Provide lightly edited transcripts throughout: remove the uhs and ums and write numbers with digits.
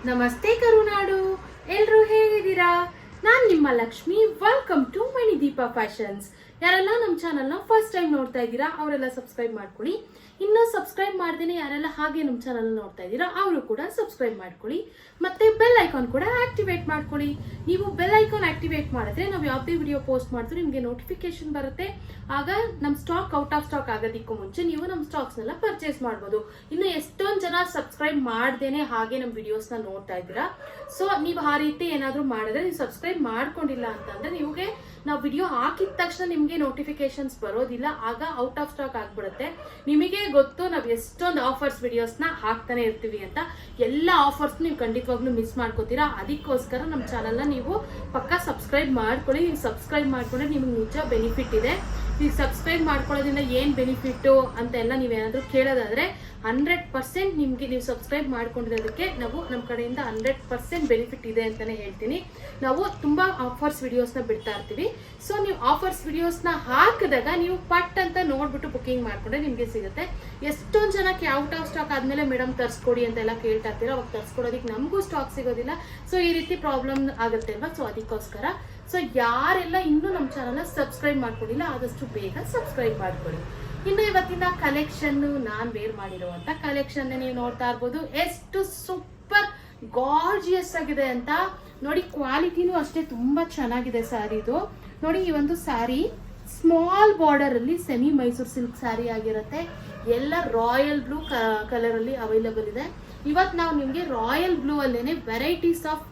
ನಮಸ್ತೆ ಕರುನಾಡು, ಎಲ್ರು ಹೇಗಿದ್ದೀರಾ? ನಾನು ನಿಮ್ಮ Lakshmi. Welcome to Manideepa fashions. ಯಾರೆಲ್ಲ ನಮ್ಮ ಚಾನಲ್ನ ಫಸ್ಟ್ ಟೈಮ್ ನೋಡ್ತಾ ಇದ್ದೀರಾ ಅವರೆಲ್ಲ ಸಬ್ಸ್ಕ್ರೈಬ್ ಮಾಡ್ಕೊಳ್ಳಿ. ಇನ್ನೂ ಸಬ್ಸ್ಕ್ರೈಬ್ ಮಾಡ್ದೇನೆ ಯಾರೆಲ್ಲ ಹಾಗೆ ನಮ್ಮ ಚಾನಲ್ ನೋಡ್ತಾ ಇದ್ದೀರಾ ಅವರು ಕೂಡ ಸಬ್ಸ್ಕ್ರೈಬ್ ಮಾಡ್ಕೊಳ್ಳಿ. ಮತ್ತೆ ಬೆಲ್ ಐಕಾನ್ ಕೂಡ ಆಕ್ಟಿವೇಟ್ ಮಾಡ್ಕೊಳ್ಳಿ. ನೀವು ಬೆಲ್ ಐಕಾನ್ ಆಕ್ಟಿವೇಟ್ ಮಾಡಿದ್ರೆ ನಾವು ಯಾವುದೇ ವಿಡಿಯೋ ಪೋಸ್ಟ್ ಮಾಡಿದ್ರು ನಿಮಗೆ ನೋಟಿಫಿಕೇಶನ್ ಬರುತ್ತೆ. ಆಗ ನಮ್ಮ ಸ್ಟಾಕ್ ಔಟ್ ಆಫ್ ಸ್ಟಾಕ್ ಆಗೋದಕ್ಕೂ ಮುಂಚೆ ನೀವು ನಮ್ಮ ಸ್ಟಾಕ್ಸ್ನೆಲ್ಲ ಪರ್ಚೇಸ್ ಮಾಡ್ಬೋದು. ಇನ್ನು ಎಷ್ಟೊಂದು ಜನ ಸಬ್ಸ್ಕ್ರೈಬ್ ಮಾಡ್ದೇನೆ ಹಾಗೆ ನಮ್ಮ ವಿಡಿಯೋಸ್ನ ನೋಡ್ತಾ ಇದ್ದೀರಾ. ಸೊ ನೀವು ಆ ರೀತಿ ಏನಾದರೂ ಮಾಡಿದ್ರೆ, ನೀವು ಸಬ್ಸ್ಕ್ರೈಬ್ ಮಾಡ್ಕೊಂಡಿಲ್ಲ ಅಂತಂದ್ರೆ ನಿಮಗೆ ನಾವು ವಿಡಿಯೋ ಹಾಕಿದ ತಕ್ಷಣ ನಿಮಗೆ ನೋಟಿಫಿಕೇಶನ್ಸ್ ಬರೋದಿಲ್ಲ, ಆಗ ಔಟ್ ಆಫ್ ಸ್ಟಾಕ್ ಆಗ್ಬಿಡುತ್ತೆ. ನಿಮಗೆ ಗೊತ್ತು ನಾವು ಎಷ್ಟೊಂದು ಆಫರ್ಸ್ ವಿಡಿಯೋಸ್ನ ಹಾಕ್ತಾನೆ ಇರ್ತೀವಿ ಅಂತ. ಎಲ್ಲ ಆಫರ್ಸ್ ನೀವು ಖಂಡಿತವಾಗ್ಲೂ ಮಿಸ್ ಮಾಡ್ಕೋತೀರಾ. ಅದಕ್ಕೋಸ್ಕರ ನಮ್ಮ ಚಾನಲ್ನ ನೀವು ಪಕ್ಕ ಸಬ್ಸ್ಕ್ರೈಬ್ ಮಾಡ್ಕೊಳ್ಳಿ. ನೀವು ಸಬ್ಸ್ಕ್ರೈಬ್ ಮಾಡ್ಕೊಂಡ್ರೆ ನಿಮ್ಗೆ ನಿಜ ಬೆನಿಫಿಟ್ ಇದೆ. ನೀವು ಸಬ್ಸ್ಕ್ರೈಬ್ ಮಾಡ್ಕೊಳ್ಳೋದ್ರಿಂದ ಏನು ಬೆನಿಫಿಟ್ಟು ಅಂತ ಎಲ್ಲ ನೀವೇನಾದರೂ ಕೇಳೋದಾದ್ರೆ 100% ನಿಮಗೆ ನೀವು ಸಬ್ಸ್ಕ್ರೈಬ್ ಮಾಡ್ಕೊಂಡಿರೋದಕ್ಕೆ ನಾವು ನಮ್ಮ ಕಡೆಯಿಂದ 100% ಬೆನಿಫಿಟ್ ಇದೆ ಅಂತಲೇ ಹೇಳ್ತೀನಿ. ನಾವು ತುಂಬ ಆಫರ್ಸ್ ವಿಡಿಯೋಸ್ನ ಬಿಡ್ತಾ ಇರ್ತೀವಿ. ಸೊ ನೀವು ಆಫರ್ಸ್ ವಿಡಿಯೋಸ್ನ ಹಾಕಿದಾಗ ನೀವು ಪಟ್ ಅಂತ ನೋಡ್ಬಿಟ್ಟು ಬುಕ್ಕಿಂಗ್ ಮಾಡ್ಕೊಂಡ್ರೆ ನಿಮಗೆ ಸಿಗುತ್ತೆ. ಎಷ್ಟೊಂದು ಜನಕ್ಕೆ ಔಟ್ ಆಫ್ ಸ್ಟಾಕ್ ಆದಮೇಲೆ ಮೇಡಮ್ ತರಿಸ್ಕೊಡಿ ಅಂತೆಲ್ಲ ಕೇಳ್ತಾ ಇರ್ತೀರ. ಅವಾಗ ತರಿಸ್ಕೊಡೋದಕ್ಕೆ ನಮಗೂ ಸ್ಟಾಕ್ ಸಿಗೋದಿಲ್ಲ. ಸೊ ಈ ರೀತಿ ಪ್ರಾಬ್ಲಮ್ ಆಗುತ್ತೆ ಅಲ್ವಾ. ಸೊ ಅದಕ್ಕೋಸ್ಕರ ಯಾರೆಲ್ಲ ಇನ್ನೂ ನಮ್ಮ ಚಾನಲ್ನ ಸಬ್ಸ್ಕ್ರೈಬ್ ಮಾಡ್ಕೊಂಡಿಲ್ಲ ಆದಷ್ಟು ಬೇಗ ಸಬ್ಸ್ಕ್ರೈಬ್ ಮಾಡ್ಕೊಳ್ಳಿ. ಇನ್ನು ಇವತ್ತಿನ ಕಲೆಕ್ಷನ್ ನಾನು ವೇರ್ ಮಾಡಿರುವಂತ ಕಲೆಕ್ಷನ್ ನೀವು ನೋಡ್ತಾ ಇರ್ಬೋದು. ಎಷ್ಟು ಸೂಪರ್ ಗಾರ್ಜಿಯಸ್ ಆಗಿದೆ ಅಂತ ನೋಡಿ. ಕ್ವಾಲಿಟಿನೂ ಅಷ್ಟೇ ತುಂಬಾ ಚೆನ್ನಾಗಿದೆ ಸ್ಯಾರಿದು. ನೋಡಿ, ಈ ಒಂದು ಸ್ಯಾರಿ ಸ್ಮಾಲ್ ಬಾರ್ಡರ್ ಅಲ್ಲಿ ಸೆಮಿ ಮೈಸೂರು ಸಿಲ್ಕ್ ಸ್ಯಾರಿ ಆಗಿರುತ್ತೆ. ಎಲ್ಲ ರಾಯಲ್ ಬ್ಲೂ ಕಲರ್ ಅಲ್ಲಿ ಅವೈಲಬಲ್ ಇದೆ. ಇವತ್ತು ನಾವು ನಿಮ್ಗೆ ರಾಯಲ್ ಬ್ಲೂ ಅಲ್ಲೇನೆ ವೆರೈಟೀಸ್ ಆಫ್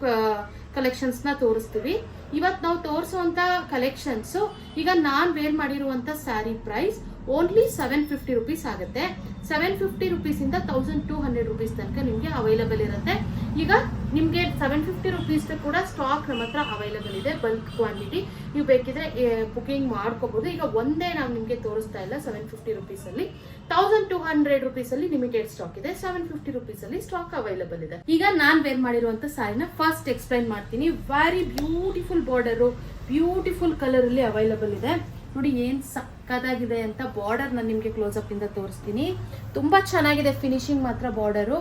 ಕಲೆಕ್ಷನ್ಸ್ ನ ತೋರಿಸ್ತೀವಿ. ಇವತ್ತು ನಾವು ತೋರಿಸುವಂತ ಕಲೆಕ್ಷನ್ಸ್, ಈಗ ನಾನ್ ವೇರ್ ಮಾಡಿರುವಂತ ಸ್ಯಾರಿ ಪ್ರೈಸ್ ಓನ್ಲಿ 750 ರುಪೀಸ್ ಆಗುತ್ತೆ. 750 ರುಪೀಸ್ ಇಂದ 1200 ರುಪೀಸ್ ತನಕ ನಿಮ್ಗೆ ಅವೈಲಬಲ್ ಇರುತ್ತೆ. ಈಗ ನಿಮ್ಗೆ 750 ರುಪೀಸ್ ಕೂಡ ಸ್ಟಾಕ್ ನಮ್ಮ ಹತ್ರ ಅವೈಲಬಲ್ ಇದೆ, ಬಲ್ಕ್ ಕ್ವಾಂಟಿಟಿ. ನೀವು ಬೇಕಿದ್ರೆ ಬುಕಿಂಗ್ ಮಾಡ್ಕೋಬಹುದು. ಈಗ ಒಂದೇ ನಾವು ನಿಮ್ಗೆ ತೋರಿಸ್ತಾ ಇಲ್ಲ. 750 ರುಪೀಸ್ ಅಲ್ಲಿ 1200 ರುಪೀಸ್ ಅಲ್ಲಿ ಲಿಮಿಟೆಡ್ ಸ್ಟಾಕ್ ಇದೆ. 750 ರುಪೀಸ್ ಅಲ್ಲಿ ಸ್ಟಾಕ್ ಅವೈಲಬಲ್ ಇದೆ. ಈಗ ನಾನ್ ವೇರ್ ಮಾಡಿರುವಂತ ಸ್ಯಾರಿನ ಫಸ್ಟ್ ಎಕ್ಸ್ಪ್ಲೈನ್ ಮಾಡ್ತೀನಿ. Very beautiful border, beautiful colour ಅಲ್ಲಿ ಅವೈಲಬಲ್ ಇದೆ. ನೋಡಿ ಏನ್ ಸಕ್ಕದಾಗಿದೆ ಅಂತ. ಬಾರ್ಡರ್ ನಾನು ನಿಮ್ಗೆ ಕ್ಲೋಸ್ ಅಪ್ ಇಂದ ತೋರಿಸ್ತೀನಿ. ತುಂಬಾ ಚೆನ್ನಾಗಿದೆ ಫಿನಿಶಿಂಗ್ ಮಾತ್ರ. ಬಾರ್ಡರು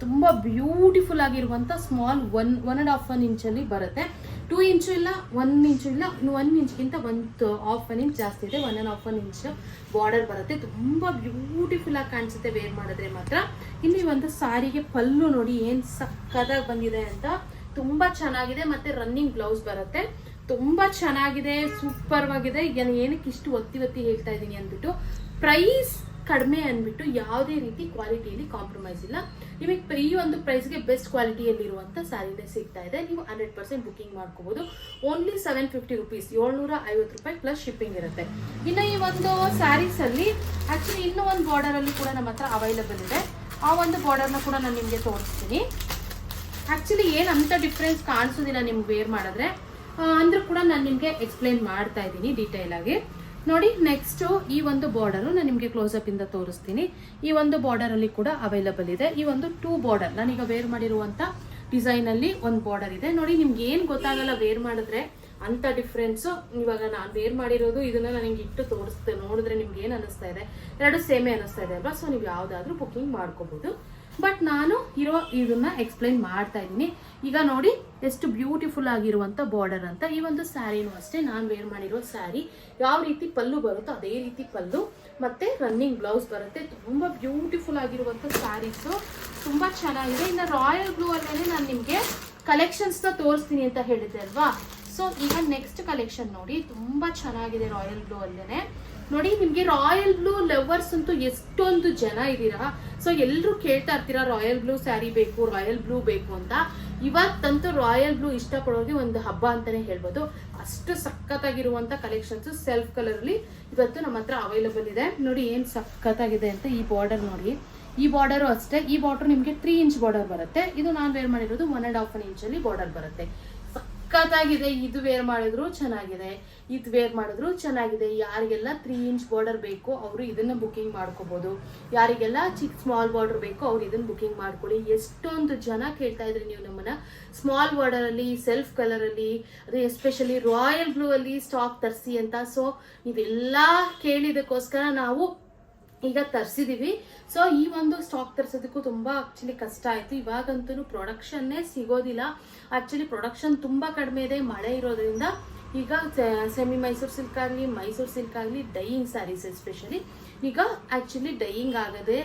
ತುಂಬಾ ಬ್ಯೂಟಿಫುಲ್ ಆಗಿರುವಂತ ಸ್ಮಾಲ್ 1.5 ಇಂಚಲ್ಲಿ ಬರುತ್ತೆ. 2 ಇಂಚು ಇಲ್ಲ, 1 ಇಂಚು ಇಲ್ಲ, 1 ಇಂಚ್ಗಿಂತ 1.5 ಇಂಚ್ ಜಾಸ್ತಿ ಇದೆ. 1.5 ಇಂಚ್ ಬಾರ್ಡರ್ ಬರುತ್ತೆ. ತುಂಬಾ ಬ್ಯೂಟಿಫುಲ್ ಆಗಿ ಕಾಣಿಸುತ್ತೆ ವೇರ್ ಮಾಡಿದ್ರೆ ಮಾತ್ರ. ಇನ್ನು ಈ ಒಂದು ಸಾರಿಗೆ ಪಲ್ಲು ನೋಡಿ ಏನ್ ಸಕ್ಕದಾಗಿ ಬಂದಿದೆ ಅಂತ. ತುಂಬಾ ಚೆನ್ನಾಗಿದೆ. ಮತ್ತೆ ರನ್ನಿಂಗ್ ಬ್ಲೌಸ್ ಬರುತ್ತೆ. ತುಂಬಾ ಚೆನ್ನಾಗಿದೆ, ಸೂಪರ್ ಆಗಿದೆ. ಏನಕ್ಕೆ ಇಷ್ಟು ಒತ್ತಿ ಹೇಳ್ತಾ ಇದ್ದೀನಿ ಅಂದ್ಬಿಟ್ಟು, ಪ್ರೈಸ್ ಕಡಿಮೆ ಅಂದ್ಬಿಟ್ಟು ಯಾವುದೇ ರೀತಿ ಕ್ವಾಲಿಟಿಯಲ್ಲಿ ಕಾಂಪ್ರಮೈಸ್ ಇಲ್ಲ. ನಿಮಗೆ ಈ ಒಂದು ಪ್ರೈಸ್ಗೆ ಬೆಸ್ಟ್ ಕ್ವಾಲಿಟಿಯಲ್ಲಿರುವಂಥ ಸ್ಯಾರಿನೇ ಸಿಗ್ತಾ ಇದೆ. ನೀವು 100% ಬುಕಿಂಗ್ ಮಾಡ್ಕೋಬಹುದು. ಓನ್ಲಿ 750 ರುಪೀಸ್, 750 ರೂಪಾಯಿ ಪ್ಲಸ್ ಶಿಪ್ಪಿಂಗ್ ಇರುತ್ತೆ. ಇನ್ನು ಈ ಒಂದು ಸ್ಯಾರೀಸ್ ಅಲ್ಲಿ ಆಕ್ಚುಲಿ ಇನ್ನೂ ಒಂದು ಬಾರ್ಡರ್ ಅಲ್ಲಿ ಕೂಡ ನಮ್ಮ ಹತ್ರ ಅವೈಲಬಲ್ ಇದೆ. ಆ ಒಂದು ಬಾರ್ಡರ್ನ ಕೂಡ ನಾನು ನಿಮಗೆ ತೋರಿಸ್ತೀನಿ. ಆಕ್ಚುಲಿ ಏನು ಅಂತ ಡಿಫ್ರೆನ್ಸ್ ಕಾಣಿಸೋದಿಲ್ಲ ನಿಮ್ಗೆ ವೇರ್ ಮಾಡಿದ್ರೆ, ಅಂದ್ರೂ ಕೂಡ ನಾನು ನಿಮಗೆ ಎಕ್ಸ್ಪ್ಲೈನ್ ಮಾಡ್ತಾ ಇದ್ದೀನಿ ಡೀಟೇಲ್ ಆಗಿ. ನೋಡಿ, ನೆಕ್ಸ್ಟ್ ಈ ಒಂದು ಬಾರ್ಡರ್ ನಾನು ನಿಮಗೆ ಕ್ಲೋಸ್ ಅಪ್ ಇಂದ ತೋರಿಸ್ತೀನಿ. ಈ ಒಂದು ಬಾರ್ಡರ್ ಅಲ್ಲಿ ಕೂಡ ಅವೈಲಬಲ್ ಇದೆ. ಈ ಒಂದು 2 ಬಾರ್ಡರ್ ನಾನೀಗ ವೇರ್ ಮಾಡಿರುವಂತ ಡಿಸೈನ್ ಅಲ್ಲಿ ಒಂದು ಬಾರ್ಡರ್ ಇದೆ. ನೋಡಿ, ನಿಮ್ಗೆ ಏನ್ ಗೊತ್ತಾಗಲ್ಲ ವೇರ್ ಮಾಡಿದ್ರೆ ಅಂತ ಡಿಫ್ರೆನ್ಸ್. ಇವಾಗ ನಾನು ವೇರ್ ಮಾಡಿರೋದು ಇದನ್ನ ನಾನು ನಿಮ್ಗೆ ಇಟ್ಟು ತೋರಿಸ್ತೇನೆ. ನೋಡಿದ್ರೆ ನಿಮ್ಗೆ ಏನ್ ಅನಿಸ್ತಾ ಇದೆ? ಎರಡು ಸೇಮೇ ಅನಿಸ್ತಾ ಇದೆ ಅಲ್ವಾ. ಸೊ ನೀವು ಯಾವ್ದಾದ್ರು ಬುಕಿಂಗ್ ಮಾಡ್ಕೋಬಹುದು. ಬಟ್ ನಾನು ಇದನ್ನ ಎಕ್ಸ್ಪ್ಲೈನ್ ಮಾಡ್ತಾ ಇದ್ದೀನಿ. ಈಗ ನೋಡಿ ಎಷ್ಟು ಬ್ಯೂಟಿಫುಲ್ ಆಗಿರುವಂತ ಬಾರ್ಡರ್ ಅಂತ. ಈ ಒಂದು ಸ್ಯಾರಿನೂ ಅಷ್ಟೇ, ನಾನು ವೇರ್ ಮಾಡಿರೋ ಸ್ಯಾರಿ ಯಾವ ರೀತಿ ಪಲ್ಲು ಬರುತ್ತೋ ಅದೇ ರೀತಿ ಪಲ್ಲು ಮತ್ತೆ ರನ್ನಿಂಗ್ ಬ್ಲೌಸ್ ಬರುತ್ತೆ. ತುಂಬಾ ಬ್ಯೂಟಿಫುಲ್ ಆಗಿರುವಂತ ಸ್ಯಾರೀಸು, ತುಂಬಾ ಚೆನ್ನಾಗಿದೆ. ಇನ್ನು ರಾಯಲ್ ಬ್ಲೂ ಅಲ್ಲೇ ನಾನು ನಿಮ್ಗೆ ಕಲೆಕ್ಷನ್ಸ್ ನ ತೋರಿಸ್ತೀನಿ ಅಂತ ಹೇಳಿದ್ದೆ ಅಲ್ವಾ. ಸೊ ಈಗ ನೆಕ್ಸ್ಟ್ ಕಲೆಕ್ಷನ್ ನೋಡಿ, ತುಂಬಾ ಚೆನ್ನಾಗಿದೆ ರಾಯಲ್ ಬ್ಲೂ ಅಲ್ಲೇನೆ. ನೋಡಿ, ನಿಮ್ಗೆ ರಾಯಲ್ ಬ್ಲೂ ಲವರ್ಸ್ ಅಂತೂ ಎಷ್ಟೊಂದು ಜನ ಇದ್ದೀರಾ. ಸೊ ಎಲ್ಲರೂ ಕೇಳ್ತಾ ಇರ್ತೀರಾ ರಾಯಲ್ ಬ್ಲೂ ಸ್ಯಾರಿ ಬೇಕು, ರಾಯಲ್ ಬ್ಲೂ ಬೇಕು ಅಂತ. ಇವತ್ತಂತೂ ರಾಯಲ್ ಬ್ಲೂ ಇಷ್ಟಪಡೋರಿಗೆ ಒಂದು ಹಬ್ಬ ಅಂತಾನೆ ಹೇಳ್ಬೋದು. ಅಷ್ಟು ಸಖತ್ತಾಗಿರುವಂತ ಕಲೆಕ್ಷನ್ಸ್ ಸೆಲ್ಫ್ ಕಲರ್ ಅಲ್ಲಿ ಇವತ್ತು ನಮ್ಮ ಹತ್ರ ಅವೈಲಬಲ್ ಇದೆ. ನೋಡಿ ಏನ್ ಸಖತ್ತಾಗಿದೆ ಅಂತ. ಈ ಬಾರ್ಡರ್ ನೋಡಿ, ಈ ಬಾರ್ಡರ್ ಅಷ್ಟೇ. ಈ ಬಾರ್ಡರ್ ನಿಮ್ಗೆ 3 ಇಂಚ್ ಬಾರ್ಡರ್ ಬರುತ್ತೆ. ಇದು ನಾನು ವೇರ್ ಮಾಡಿರೋದು 1.5 ಇಂಚ್ ಅಲ್ಲಿ ಬಾರ್ಡರ್ ಬರುತ್ತೆ. ಸಖತ್ತಾಗಿದೆ. ಇದು ವೇರ್ ಮಾಡಿದ್ರು ಚೆನ್ನಾಗಿದೆ, ಇದು ವೇರ್ ಮಾಡಿದ್ರು ಚೆನ್ನಾಗಿದೆ. ಯಾರಿಗೆಲ್ಲ 3 ಇಂಚ್ ಬಾರ್ಡರ್ ಬೇಕು ಅವರು ಇದನ್ನ ಬುಕಿಂಗ್ ಮಾಡ್ಕೋಬಹುದು. ಯಾರಿಗೆಲ್ಲ ಸ್ಮಾಲ್ ಬಾರ್ಡರ್ ಬೇಕು ಅವ್ರು ಇದನ್ನ ಬುಕಿಂಗ್ ಮಾಡ್ಕೊಳ್ಳಿ. ಎಷ್ಟೊಂದು ಜನ ಕೇಳ್ತಾ ಇದ್ರಿ ನೀವು ನಮ್ಮನ್ನ ಸ್ಮಾಲ್ ಬಾರ್ಡರ್ ಅಲ್ಲಿ, ಸೆಲ್ಫ್ ಕಲರ್ ಅಲ್ಲಿ, ಅದು ಎಸ್ಪೆಷಲಿ ರಾಯಲ್ ಬ್ಲೂ ಅಲ್ಲಿ ಸ್ಟಾಕ್ ತರಿಸಿ ಅಂತ. ಸೊ ನೀವೆಲ್ಲ ಕೇಳಿದಕ್ಕೋಸ್ಕರ ನಾವು ಈಗ ತರಿಸಿದೀವಿ. ಸೊ ಈ ಒಂದು ಸ್ಟಾಕ್ ತರಿಸೋದಕ್ಕೂ ತುಂಬಾ ಆಕ್ಚುಲಿ ಕಷ್ಟ ಆಯ್ತು. ಇವಾಗಂತೂ ಪ್ರೊಡಕ್ಷನ್ನೇ ಸಿಗೋದಿಲ್ಲ. ಆಕ್ಚುಲಿ ಪ್ರೊಡಕ್ಷನ್ ತುಂಬಾ ಕಡಿಮೆ ಇದೆ, ಮಳೆ ಇರೋದ್ರಿಂದ. ಈಗ ಸೆಮಿ ಮೈಸೂರು ಸಿಲ್ಕ್ ಆಗಲಿ, ಮೈಸೂರು ಸಿಲ್ಕ್ ಆಗಲಿ, ಡೈಯಿಂಗ್ ಸ್ಯಾರೀಸ್ ಎಸ್ಪೆಷಲಿ ಈಗ ಆಕ್ಚುಲಿ ಡೈಯಿಂಗ್ ಆಗದೆ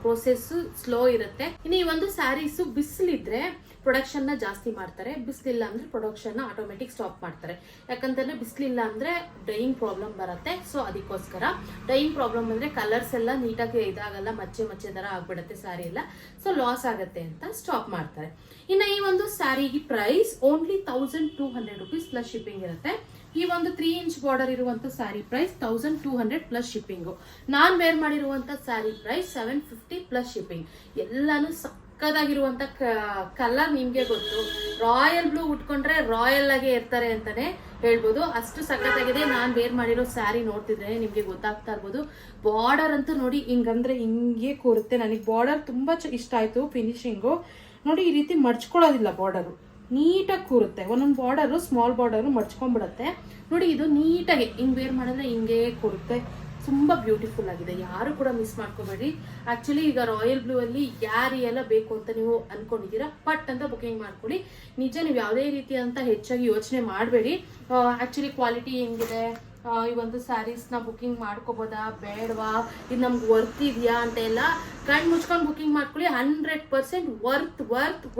ಪ್ರೋಸೆಸ್ ಸ್ಲೋ ಇರುತ್ತೆ. ಇನ್ನು ಈ ಒಂದು ಸ್ಯಾರೀಸು ಬಿಸಿಲಿದ್ರೆ ಪ್ರೊಡಕ್ಷನ್ ನ ಜಾಸ್ತಿ ಮಾಡ್ತಾರೆ, ಬಿಸಿಲಿಲ್ಲ ಅಂದ್ರೆ ಪ್ರೊಡಕ್ಷನ್ ನ ಆಟೋಮೆಟಿಕ್ ಸ್ಟಾಪ್ ಮಾಡ್ತಾರೆ. ಯಾಕಂತಂದ್ರೆ ಬಿಸಿಲಿಲ್ಲ ಅಂದ್ರೆ ಡೈಯಿಂಗ್ ಪ್ರಾಬ್ಲಮ್ ಬರುತ್ತೆ. ಸೊ ಅದಕ್ಕೋಸ್ಕರ ಡೈಯಿಂಗ್ ಪ್ರಾಬ್ಲಮ್ ಅಂದ್ರೆ ಕಲರ್ಸ್ ಎಲ್ಲ ನೀಟಾಗಿ ಇದಾಗಲ್ಲ, ಮಚ್ಚೆ ಮಚ್ಚೆ ತರ ಆಗ್ಬಿಡುತ್ತೆ ಸ್ಯಾರಿ ಎಲ್ಲ. ಸೊ ಲಾಸ್ ಆಗುತ್ತೆ ಅಂತ ಸ್ಟಾಪ್ ಮಾಡ್ತಾರೆ. ಇನ್ನು ಈ ಒಂದು ಸ್ಯಾರಿಗೆ price only 1200 rupees plus shipping ಇರುತ್ತೆ. ಈ ಒಂದು 3 inch ಬಾರ್ಡರ್ ಇರುವಂತ ಸ್ಯಾರಿ ಪ್ರೈಸ್ 1200 ಪ್ಲಸ್ ಶಿಪ್ಪಿಂಗ್. ನಾನ್ ವೇರ್ ಮಾಡಿರುವಂತ ಸ್ಯಾರಿ ಪ್ರೈಸ್ 750 ಪ್ಲಸ್ ಶಿಪ್ಪಿಂಗ್. ಎಲ್ಲಾನು ಸಕ್ಕದಾಗಿರುವಂತ ಕಲರ್ ನಿಮ್ಗೆ ಗೊತ್ತು, ರಾಯಲ್ ಬ್ಲೂ ಉಟ್ಕೊಂಡ್ರೆ ರಾಯಲ್ ಆಗಿ ಇರ್ತಾರೆ ಅಂತಾನೆ ಹೇಳ್ಬೋದು. ಅಷ್ಟು ಸಖತ್ತಾಗಿದೆ. ನಾನ್ ವೇರ್ ಮಾಡಿರೋ ಸ್ಯಾರಿ ನೋಡ್ತಿದ್ರೆ ನಿಮ್ಗೆ ಗೊತ್ತಾಗ್ತಾ ಇರ್ಬೋದು. ಬಾರ್ಡರ್ ಅಂತೂ ನೋಡಿ ಹಿಂಗಂದ್ರೆ ಹಿಂಗೆ ಕೂರುತ್ತೆ. ನನಗೆ ಬಾರ್ಡರ್ ತುಂಬಾ ಇಷ್ಟ ಆಯ್ತು. ಫಿನಿಶಿಂಗು ನೋಡಿ, ಈ ರೀತಿ ಮಡ್ಚ್ಕೊಳ್ಳೋದಿಲ್ಲ, ಬಾರ್ಡರು ನೀಟಾಗಿ ಕೂರುತ್ತೆ. ಒಂದೊಂದು ಬಾರ್ಡರು ಸ್ಮಾಲ್ ಬಾರ್ಡರು ಮಡ್ಚ್ಕೊಂಡ್ಬಿಡತ್ತೆ ನೋಡಿ. ಇದು ನೀಟಾಗಿ ಹಿಂಗ್ ವೇರ್ ಮಾಡಿದ್ರೆ ಹಿಂಗೆ ಕೂರುತ್ತೆ. ತುಂಬಾ ಬ್ಯೂಟಿಫುಲ್ ಆಗಿದೆ. ಯಾರು ಕೂಡ ಮಿಸ್ ಮಾಡ್ಕೋಬೇಡಿ. ಆಕ್ಚುಲಿ ಈಗ ರಾಯಲ್ ಬ್ಲೂ ಅಲ್ಲಿ ಯಾರಿಗೆಲ್ಲ ಬೇಕು ಅಂತ ನೀವು ಅನ್ಕೊಂಡಿದ್ದೀರಾ, ಪಟ್ ಅಂತ ಬುಕಿಂಗ್ ಮಾಡ್ಕೊಳ್ಳಿ. ನಿಜ, ನೀವು ಯಾವುದೇ ರೀತಿ ಅಂತ ಹೆಚ್ಚಾಗಿ ಯೋಚನೆ ಮಾಡಬೇಡಿ. ಆಕ್ಚುಲಿ ಕ್ವಾಲಿಟಿ ಹೆಂಗಿದೆ, ಈ ಒಂದು ಸ್ಯಾರೀಸ್ ನ ಬುಕಿಂಗ್ ಮಾಡ್ಕೋಬೋದಾ ಬೇಡವಾ, ಇದು ನಮ್ಗೆ ವರ್ತ್ ಇದೆಯಾ ಅಂತ ಎಲ್ಲ ಕಣ್ ಮುಚ್ಕೊಂಡು ಬುಕಿಂಗ್ ಮಾಡ್ಕೊಳ್ಳಿ. 100%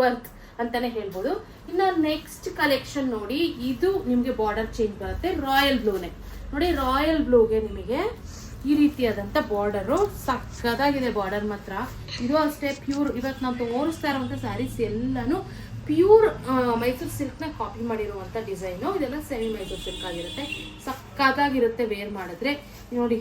ವರ್ತ್ ಅಂತಾನೆ ಹೇಳ್ಬೋದು. ಇನ್ನು ನೆಕ್ಸ್ಟ್ ಕಲೆಕ್ಷನ್ ನೋಡಿ, ಇದು ನಿಮ್ಗೆ ಬಾರ್ಡರ್ ಚೇಂಜ್ ಬರುತ್ತೆ. ರಾಯಲ್ ಬ್ಲೂನೇ ನೋಡಿ, ರಾಯಲ್ ಬ್ಲೂಗೆ ನಿಮಗೆ ಈ ರೀತಿಯಾದಂತ ಬಾರ್ಡರು ಸಕ್ಕದಾಗಿದೆ. ಬಾರ್ಡರ್ ಮಾತ್ರ ಇದು ಅಷ್ಟೇ ಪ್ಯೂರ್. ಇವತ್ತು ನಾವು ತೋರಿಸ್ತಾ ಇರುವಂತ ಸ್ಯಾರೀಸ್ ಎಲ್ಲಾನು ಪ್ಯೂರ್ ಮೈಸೂರು ಸಿಲ್ಕ್ ನ ಕಾಪಿ ಮಾಡಿರುವಂತ ಡಿಸೈನು. ಇದೆಲ್ಲ ಸೆಮಿ ಮೈಸೂರು ಸಿಲ್ಕ್ ಆಗಿರುತ್ತೆ. ಸಕ್ಕದಾಗಿರುತ್ತೆ ವೇರ್ ಮಾಡಿದ್ರೆ. ನೋಡಿ,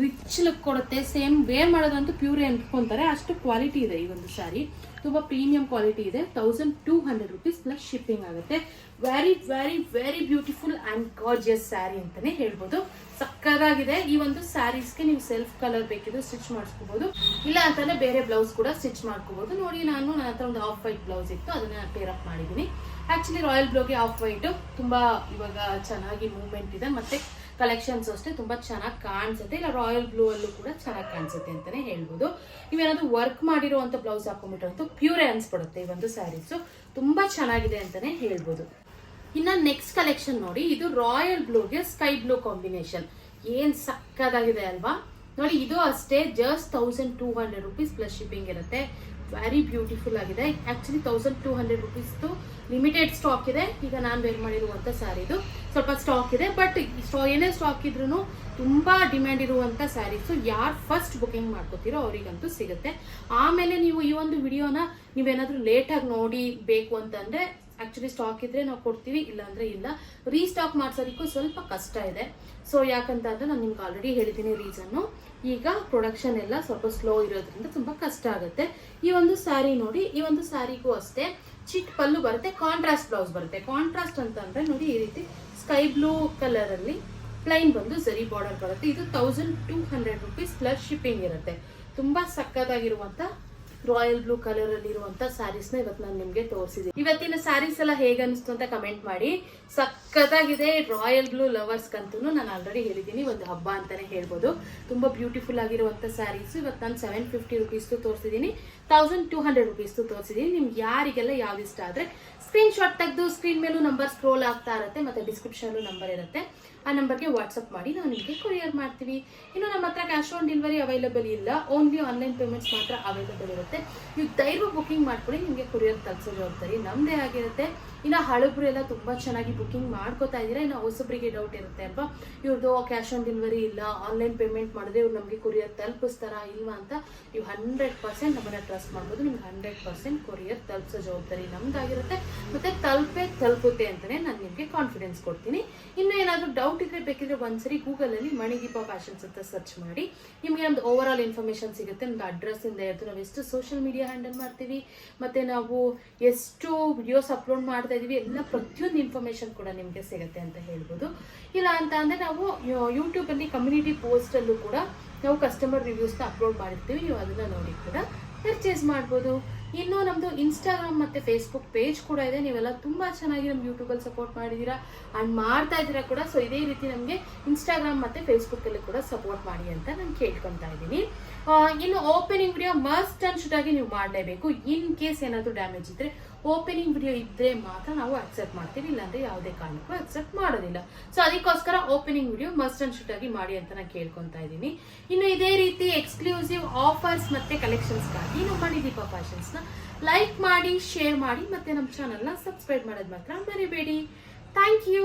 ರಿಚ್ ಲುಕ್ ಕೊಡುತ್ತೆ. ಸೇಮ್ ವೇರ್ ಮಾಡೋದಂತೂ ಪ್ಯೂರ್ ಅನ್ಕೊಂತಾರೆ, ಅಷ್ಟು ಕ್ವಾಲಿಟಿ ಇದೆ ಈ ಒಂದು ಸ್ಯಾರಿ. ತುಂಬಾ ಪ್ರೀಮಿಯಂ ಕ್ವಾಲಿಟಿ ಇದೆ. 1200 rupees ಪ್ಲಸ್ ಶಿಪ್ಪಿಂಗ್ ಆಗುತ್ತೆ. Very very very beautiful and gorgeous sari ಅಂತಾನೆ ಹೇಳ್ಬೋದು. ಸಕ್ಕದಾಗಿದೆ. ಈ ಒಂದು ಸ್ಯಾರೀಸ್ಗೆ ನೀವು ಸೆಲ್ಫ್ ಕಲರ್ ಬೇಕಿದ್ರು ಸ್ಟಿಚ್ ಮಾಡಿಸ್ಕೋಬಹುದು, ಇಲ್ಲ ಅಂತಂದ್ರೆ ಬೇರೆ ಬ್ಲೌಸ್ ಕೂಡ ಸ್ಟಿಚ್ ಮಾಡ್ಕೋಬಹುದು. ನೋಡಿ, ನನ್ನ ಹತ್ರ ಒಂದು ಆಫ್ ವೈಟ್ ಬ್ಲೌಸ್ ಇತ್ತು, ಅದನ್ನ ಪೇರ್ ಅಪ್ ಮಾಡಿದೀನಿ. ಆಕ್ಚುಲಿ ರಾಯಲ್ ಬ್ಲೂಗೆ ಆಫ್ ವೈಟ್ ತುಂಬಾ ಇವಾಗ ಚೆನ್ನಾಗಿ ಮೂವ್ಮೆಂಟ್ ಇದೆ, ಮತ್ತೆ ಕಲೆಕ್ಷನ್ಸ್ ಅಷ್ಟೇ ತುಂಬಾ ಚೆನ್ನಾಗಿ ಕಾಣಿಸುತ್ತೆ. ಇಲ್ಲ ರಾಯಲ್ ಬ್ಲೂ ಅಲ್ಲೂ ಕೂಡ ಚೆನ್ನಾಗಿ ಕಾಣಿಸುತ್ತೆ ಅಂತಾನೆ ಹೇಳ್ಬೋದು. ನೀವೇನಾದ್ರೂ ವರ್ಕ್ ಮಾಡಿರುವಂತ ಬ್ಲೌಸ್ ಹಾಕೊಂಡ್ಬಿಟ್ರಂತೂ ಪ್ಯೂರೇ ಅನ್ಸ್ಬಿಡುತ್ತೆ. ಈ ಒಂದು ಸ್ಯಾರೀಸು ತುಂಬಾ ಚೆನ್ನಾಗಿದೆ ಅಂತಾನೆ ಹೇಳ್ಬೋದು. ಇನ್ನ ನೆಕ್ಸ್ಟ್ ಕಲೆಕ್ಷನ್ ನೋಡಿ, ಇದು ರಾಯಲ್ ಬ್ಲೂಗೆ ಸ್ಕೈ ಬ್ಲೂ ಕಾಂಬಿನೇಷನ್. ಏನ್ ಸಕ್ಕದಾಗಿದೆ ಅಲ್ವಾ ನೋಡಿ. ಇದು ಅಷ್ಟೇ ಜಸ್ಟ್ 1200 rupees ಪ್ಲಸ್ ಶಿಪ್ಪಿಂಗ್ ಇರುತ್ತೆ. ವೆರಿ ಬ್ಯೂಟಿಫುಲ್ ಆಗಿದೆ. ಆಕ್ಚುಲಿ 1200 rupees ಲಿಮಿಟೆಡ್ ಸ್ಟಾಕ್ ಇದೆ. ಈಗ ನಾನು ವೇರ್ ಮಾಡಿರುವಂತ ಸ್ಯಾರಿದು ಸ್ವಲ್ಪ ಸ್ಟಾಕ್ ಇದೆ, ಬಟ್ ಏನೇ ಸ್ಟಾಕ್ ಇದ್ರೂ ತುಂಬಾ ಡಿಮ್ಯಾಂಡ್ ಇರುವಂತ ಸ್ಯಾರೀಸು ಯಾರು ಫಸ್ಟ್ ಬುಕಿಂಗ್ ಮಾಡ್ಕೋತೀರೋ ಅವರಿಗಂತೂ ಸಿಗುತ್ತೆ. ಆಮೇಲೆ ನೀವು ಈ ಒಂದು ವಿಡಿಯೋನ ನೀವೇನಾದ್ರೂ ಲೇಟಾಗಿ ನೋಡಿ ಬೇಕು ಅಂತಂದ್ರೆ ಆಕ್ಚುಲಿ ಸ್ಟಾಕ್ ಇದ್ರೆ ನಾವು ಕೊಡ್ತೀವಿ, ಇಲ್ಲ ಅಂದ್ರೆ ಇಲ್ಲ. ರೀಸ್ಟಾಕ್ ಮಾಡ್ಸೋದಕ್ಕೂ ಸ್ವಲ್ಪ ಕಷ್ಟ ಇದೆ. ಸೊ ಯಾಕಂತಂದ್ರೆ ನಾನು ನಿಮ್ಗೆ ಆಲ್ರೆಡಿ ಹೇಳಿದ್ದೀನಿ ರೀಸನ್ನು. ಈಗ ಪ್ರೊಡಕ್ಷನ್ ಎಲ್ಲ ಸ್ವಲ್ಪ ಸ್ಲೋ ಇರೋದ್ರಿಂದ ತುಂಬಾ ಕಷ್ಟ ಆಗುತ್ತೆ. ಈ ಒಂದು ಸ್ಯಾರಿ ನೋಡಿ, ಈ ಒಂದು ಸ್ಯಾರಿಗೂ ಅಷ್ಟೇ ಚಿಟ್ ಪಲ್ಲು ಬರುತ್ತೆ, ಕಾಂಟ್ರಾಸ್ಟ್ ಬ್ಲೌಸ್ ಬರುತ್ತೆ. ಕಾಂಟ್ರಾಸ್ಟ್ ಅಂತಂದ್ರೆ ನೋಡಿ, ಈ ರೀತಿ ಸ್ಕೈ ಬ್ಲೂ ಕಲರ್ ಅಲ್ಲಿ ಪ್ಲೈನ್ ಬಂದು ಜರಿ ಬಾರ್ಡರ್ ಬರುತ್ತೆ. ಇದು 1200 rupees ಪ್ಲಸ್ ಶಿಪ್ಪಿಂಗ್ ಇರುತ್ತೆ. ತುಂಬಾ ಸಕ್ಕತ್ತಾಗಿರುವಂತ ರಾಯಲ್ ಬ್ಲೂ ಕಲರ್ ಅಲ್ಲಿ ಇರುವಂತ ಸ್ಯಾರೀಸ್ ನ ಇವತ್ತು ನಾನು ನಿಮ್ಗೆ ತೋರಿಸಿದ್ದೀನಿ. ಇವತ್ತಿನ ಸ್ಯಾರೀಸ್ ಎಲ್ಲ ಹೇಗೆ ಅನಿಸ್ತು ಅಂತ ಕಮೆಂಟ್ ಮಾಡಿ. ಸಕ್ಕತ್ತಾಗಿದೆ. ರಾಯಲ್ ಬ್ಲೂ ಲವರ್ಸ್ ಕಂತೂ ನಾನು ಆಲ್ರೆಡಿ ಹೇಳಿದ್ದೀನಿ, ಒಂದು ಹಬ್ಬ ಅಂತಾನೆ ಹೇಳ್ಬೋದು. ತುಂಬಾ ಬ್ಯೂಟಿಫುಲ್ ಆಗಿರುವಂತ ಸ್ಯಾರೀಸ್ ಇವತ್ತು ನಾನು 750 rupees ತೋರಿಸಿದ್ದೀನಿ, 1200 rupees ತೋರಿಸಿದ್ದೀನಿ. ನಿಮ್ಗೆ ಯಾರಿಗೆಲ್ಲ ಯಾವ್ದು ಇಷ್ಟ ಆದ್ರೆ ಸ್ಕ್ರೀನ್ ಶಾಟ್ ತೆಗೆದು ಸ್ಕ್ರೀನ್ ಮೇಲೂ ನಂಬರ್ ಸ್ಕ್ರೋಲ್ ಆಗ್ತಾ ಇರುತ್ತೆ, ಮತ್ತೆ ಡಿಸ್ಕ್ರಿಪ್ಷನ್ ನಂಬರ್ ಇರುತ್ತೆ. ಆ ನಂಬರ್ಗೆ ವಾಟ್ಸಪ್ ಮಾಡಿ ನಾವು ನಿಮಗೆ ಕೊರಿಯರ್ ಮಾಡ್ತೀವಿ. ಇನ್ನು ನಮ್ಮ ಹತ್ರ ಕ್ಯಾಶ್ ಆನ್ ಡೆಲಿವರಿ ಅವೈಲೇಬಲ್ ಇಲ್ಲ, ಓನ್ಲಿ ಆನ್ಲೈನ್ ಪೇಮೆಂಟ್ಸ್ ಮಾತ್ರ ಅವೈಲೇಬಲ್ ಇರುತ್ತೆ. ನೀವು ದಯವಿಟ್ಟು ಬುಕಿಂಗ್ ಮಾಡ್ಕೊಳ್ಳಿ, ನಿಮಗೆ ಕೊರಿಯರ್ ತಲುಪಿಸೋ ಜವಾಬ್ದಾರಿ ನಮ್ಮದೇ ಆಗಿರುತ್ತೆ. ಇನ್ನು ಹಳಬ್ರು ಎಲ್ಲ ತುಂಬಾ ಚೆನ್ನಾಗಿ ಬುಕಿಂಗ್ ಮಾಡ್ಕೋತಾ ಇದ್ದೀರಾ. ಇನ್ನು ಹೊಸಬ್ರಿಗೆ ಡೌಟ್ ಇರುತ್ತೆ ಅಲ್ವಾ, ಇವ್ರದ್ದು ಕ್ಯಾಶ್ ಆನ್ ಡೆಲಿವರಿ ಇಲ್ಲ, ಆನ್ಲೈನ್ ಪೇಮೆಂಟ್ ಮಾಡಿದ್ರೆ ಇವ್ರು ನಮಗೆ ಕೊರಿಯರ್ ತಲುಪಿಸ್ತಾರಾ ಇಲ್ವಾ ಅಂತ ನೀವು 100% ನಮ್ಮನ್ನ ಟ್ರಸ್ಟ್ ಮಾಡ್ಬೋದು. ನಿಮ್ಗೆ 100% ಕೊರಿಯರ್ ತಲುಪಿಸೋ ಜವಾಬ್ದಾರಿ ನಮ್ದಾಗಿರುತ್ತೆ, ಮತ್ತೆ ತಲುಪುತ್ತೆ ಅಂತಾನೆ ನಾನು ನಿಮಗೆ ಕಾನ್ಫಿಡೆನ್ಸ್ ಕೊಡ್ತೀನಿ. ಇನ್ನು ಏನಾದರೂ ಡೌಟ್ ಇದ್ರೆ ಬೇಕಿದ್ರೆ ಒಂದ್ಸರಿ ಗೂಗಲ್ ಅಲ್ಲಿ ಮಣಿದೀಪ ಫ್ಯಾಷನ್ಸ್ ಅಂತ ಸರ್ಚ್ ಮಾಡಿ, ನಿಮಗೆ ನಮ್ದು ಓವರ್ ಆಲ್ ಇನ್ಫಾರ್ಮೇಶನ್ ಸಿಗುತ್ತೆ. ನಮ್ದು ಅಡ್ರೆಸ್ ಇಂದ ಇರುತ್ತೆ, ನಾವು ಎಷ್ಟು ಸೋಷಿಯಲ್ ಮೀಡಿಯಾ ಹ್ಯಾಂಡಲ್ ಮಾಡ್ತೀವಿ, ಮತ್ತೆ ನಾವು ಎಷ್ಟು ವಿಡಿಯೋಸ್ ಅಪ್ಲೋಡ್ ಮಾಡ್ತಾ ಇದೀವಿ, ಎಲ್ಲ ಪ್ರತಿಯೊಂದು ಇನ್ಫಾರ್ಮೇಶನ್ ಕೂಡ ನಿಮಗೆ ಸಿಗುತ್ತೆ ಅಂತ ಹೇಳ್ಬೋದು. ಇಲ್ಲ ಅಂತ ಅಂದ್ರೆ ನಾವು ಯೂಟ್ಯೂಬ್ ಅಲ್ಲಿ ಕಮ್ಯುನಿಟಿ ಪೋಸ್ಟ್ ಅಲ್ಲೂ ಕೂಡ ನಾವು ಕಸ್ಟಮರ್ ರಿವ್ಯೂಸ್ ನ ಅಪ್ಲೋಡ್ ಮಾಡಿರ್ತೀವಿ. ನೀವು ಅದನ್ನ ನೋಡಿ ಕೂಡ ಪರ್ಚೇಸ್ ಮಾಡ್ಬೋದು. ಇನ್ನು ನಮ್ದು ಇನ್ಸ್ಟಾಗ್ರಾಮ್ ಮತ್ತೆ ಫೇಸ್ಬುಕ್ ಪೇಜ್ ಕೂಡ ಇದೆ. ನೀವೆಲ್ಲ ತುಂಬಾ ಚೆನ್ನಾಗಿ ನಮ್ಗೆ ಯೂಟ್ಯೂಬಲ್ಲಿ ಸಪೋರ್ಟ್ ಮಾಡಿದೀರಾ ಅಂಡ್ ಮಾಡ್ತಾ ಇದ್ದೀರಾ ಕೂಡ. ಸೊ ಇದೇ ರೀತಿ ನಮಗೆ ಇನ್ಸ್ಟಾಗ್ರಾಮ್ ಮತ್ತೆ ಫೇಸ್ಬುಕ್ ಅಲ್ಲಿ ಕೂಡ ಸಪೋರ್ಟ್ ಮಾಡಿ ಅಂತ ನಾನು ಕೇಳ್ಕೊತಾ ಇದ್ದೀನಿ. ಇನ್ನು opening video must and should ಆಗಿ ನೀವು ಮಾಡಲೇಬೇಕು. ಇನ್ ಕೇಸ್ ಏನಾದರೂ ಡ್ಯಾಮೇಜ್ ಇದ್ರೆ ಓಪನಿಂಗ್ ವಿಡಿಯೋ ಇದ್ರೆ ಮಾತ್ರ ನಾವು ಅಕ್ಸೆಪ್ಟ್ ಮಾಡ್ತೀವಿ, ಇಲ್ಲಾಂದ್ರೆ ಯಾವುದೇ ಕಾರಣಕ್ಕೂ ಅಕ್ಸೆಪ್ಟ್ ಮಾಡೋದಿಲ್ಲ. ಸೊ ಅದಕ್ಕೋಸ್ಕರ opening video must and should ಆಗಿ ಮಾಡಿ ಅಂತ ನಾನು ಕೇಳ್ಕೊತಾ ಇದ್ದೀನಿ. ಇನ್ನು ಇದೇ ರೀತಿ ಎಕ್ಸ್ಕ್ಲೂಸಿವ್ ಆಫರ್ಸ್ ಮತ್ತೆ ಕಲೆಕ್ಷನ್ಸ್ಗಾಗಿ ನಮ್ಮ ಮಣಿ ದೀಪ ಫ್ಯಾಷನ್ಸ್ ನ ಲೈಕ್ ಮಾಡಿ, ಶೇರ್ ಮಾಡಿ, ಮತ್ತೆ ನಮ್ಮ ಚಾನಲ್ ನ ಸಬ್ಸ್ಕ್ರೈಬ್ ಮಾಡೋದು ಮಾತ್ರ ಮರಿಬೇಡಿ. Thank you.